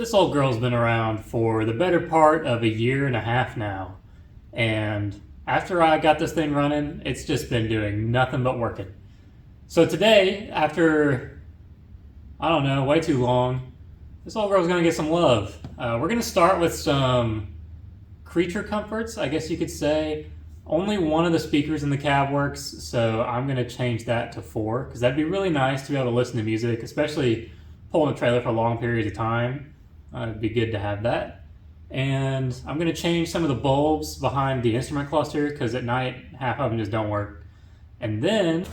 This old girl's been around for the better part of a year and a half now. And after I got this thing running, it's just been doing nothing but working. So today, after, I don't know, way too long, this old girl's gonna get some love. We're gonna start with some creature comforts, I guess you could say. Only one of the speakers in the cab works, so I'm gonna change that to 4, because that'd be really nice to be able to listen to music, especially pulling a trailer for long periods of time. It'd be good to have that. And I'm gonna change some of the bulbs behind the instrument cluster, because at night, half of them just don't work. And then,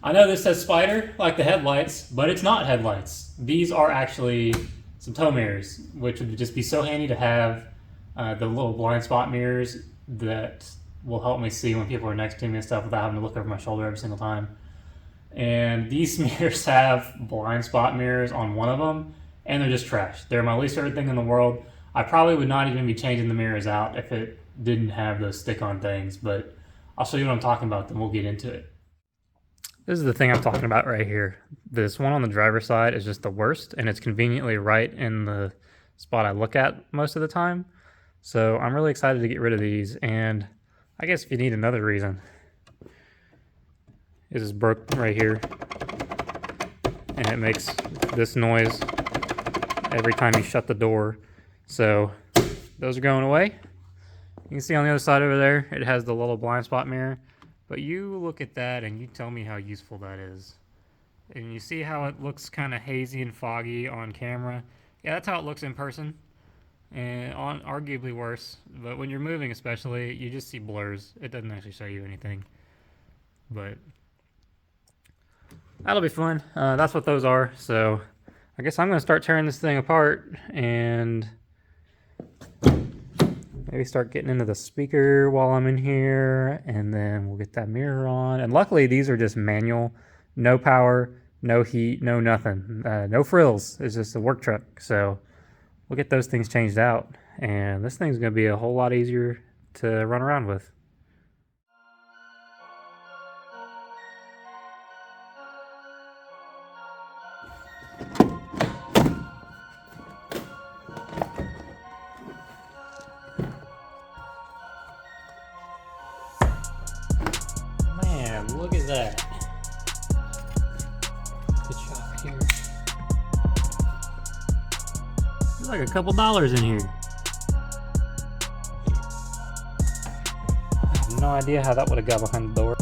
I know this says spider, like the headlights, but it's not headlights. These are actually some tow mirrors, which would just be so handy to have. The little blind spot mirrors that will help me see when people are next to me and stuff without having to look over my shoulder every single time. And these mirrors have blind spot mirrors on one of them, and they're just trash. They're my least favorite thing in the world. I probably would not even be changing the mirrors out if it didn't have those stick-on things, but I'll show you what I'm talking about, then we'll get into it. This is the thing I'm talking about right here. This one on the driver's side is just the worst, and it's conveniently right in the spot I look at most of the time. So I'm really excited to get rid of these, and I guess if you need another reason, it is broke right here, and it makes this noise every time you shut the door. So those are going away. You can see on the other side over there, it has the little blind spot mirror, but you look at that and you tell me how useful that is. And you see how it looks kind of hazy and foggy on camera. Yeah, that's how it looks in person. And arguably worse, but when you're moving especially, you just see blurs. It doesn't actually show you anything, but that'll be fun. That's what those are. So I guess I'm going to start tearing this thing apart and maybe start getting into the speaker while I'm in here, and then we'll get that mirror on. And luckily these are just manual, no power, no heat, no nothing, no frills. It's just a work truck. So we'll get those things changed out, and this thing's going to be a whole lot easier to run around with. Man, look at that. Good shot here. There's like a couple dollars in here. I have no idea how that would have got behind the door.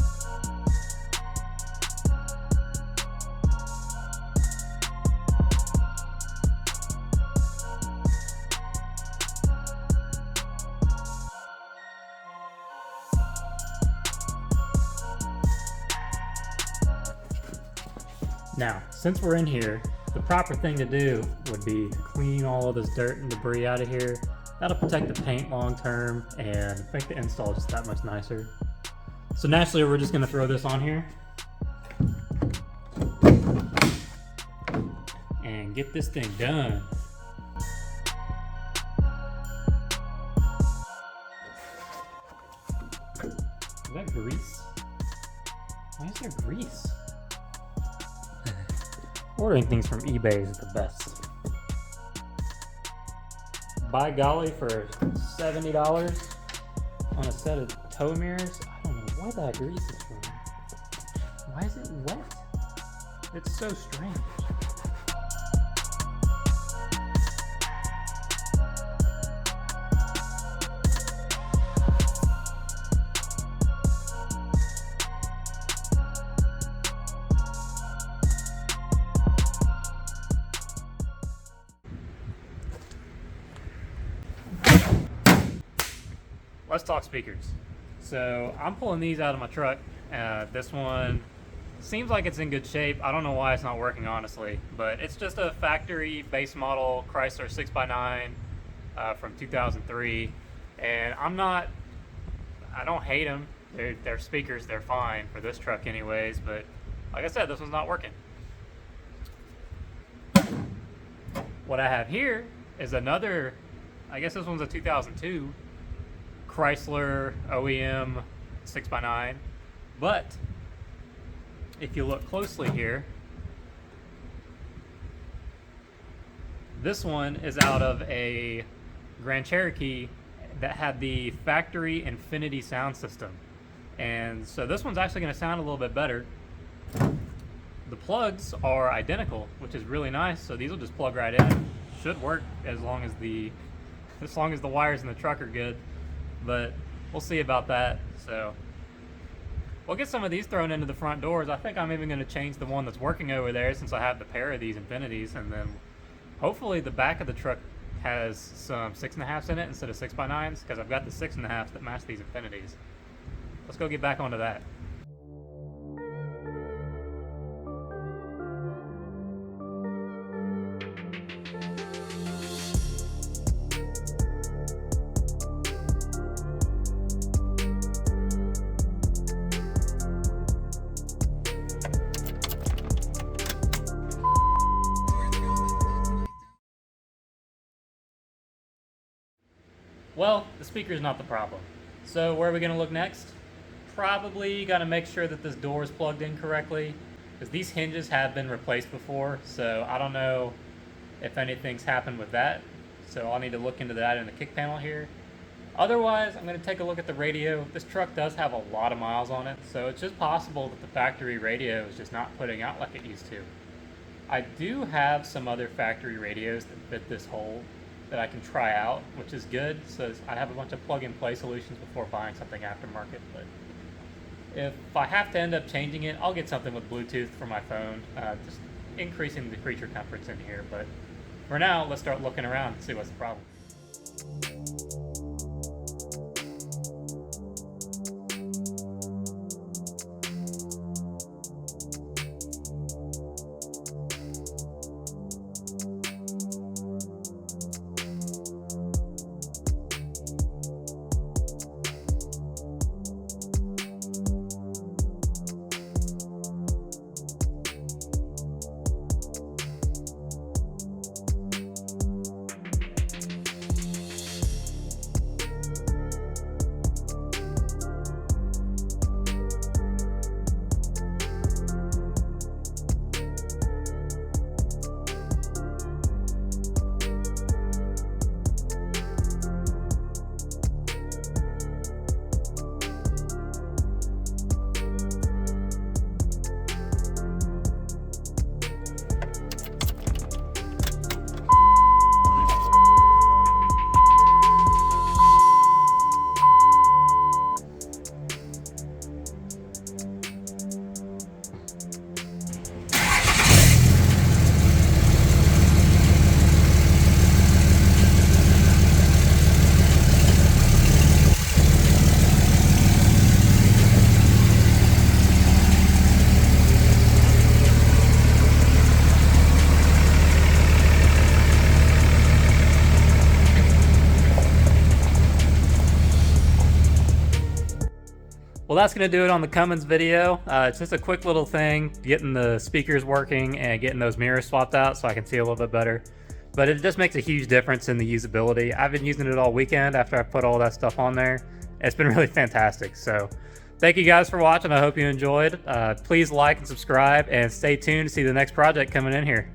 Now, since we're in here, the proper thing to do would be to clean all of this dirt and debris out of here. That'll protect the paint long term and make the install just that much nicer. So naturally, we're just going to throw this on here and get this thing done. Is that grease? Why is there grease? Ordering things from eBay is the best. By golly, for $70 on a set of tow mirrors, I don't know where that grease is from. Why is it wet? It's so strange. Let's talk speakers. So I'm pulling these out of my truck. This one seems like it's in good shape. I don't know why it's not working, honestly, but it's just a factory base model Chrysler 6x9 from 2003. And I don't hate them. They're speakers, they're fine for this truck anyways, but like I said, this one's not working. What I have here is another, I guess this one's a 2002 Chrysler OEM 6x9, but if you look closely here, This one is out of a Grand Cherokee that had the factory Infinity sound system. And so this one's actually going to sound a little bit better. The plugs are identical, which is really nice. So these will just plug right in. Should work as long as the wires in the truck are good. But we'll see about that. So we'll get some of these thrown into the front doors. I think I'm even going to change the one that's working over there since I have the pair of these Infinities, and then hopefully the back of the truck has some 6.5s in it instead of 6x9s, because I've got the 6.5s that match these Infinities. Let's go get back onto that. Well, the speaker's not the problem. So where are we going to look next? Probably got to make sure that this door is plugged in correctly, because these hinges have been replaced before, so I don't know if anything's happened with that. So I'll need to look into that in the kick panel here. Otherwise, I'm going to take a look at the radio. This truck does have a lot of miles on it, so it's just possible that the factory radio is just not putting out like it used to. I do have some other factory radios that fit this hole that I can try out, which is good. So I have a bunch of plug-and-play solutions before buying something aftermarket. But if I have to end up changing it, I'll get something with Bluetooth for my phone, just increasing the creature comforts in here. But for now, let's start looking around and see what's the problem. Well, that's going to do it on the Cummins video. It's just a quick little thing, getting the speakers working and getting those mirrors swapped out so I can see a little bit better. But it just makes a huge difference in the usability. I've been using it all weekend after I put all that stuff on there. It's been really fantastic. So thank you guys for watching. I hope you enjoyed. Please like and subscribe and stay tuned to see the next project coming in here.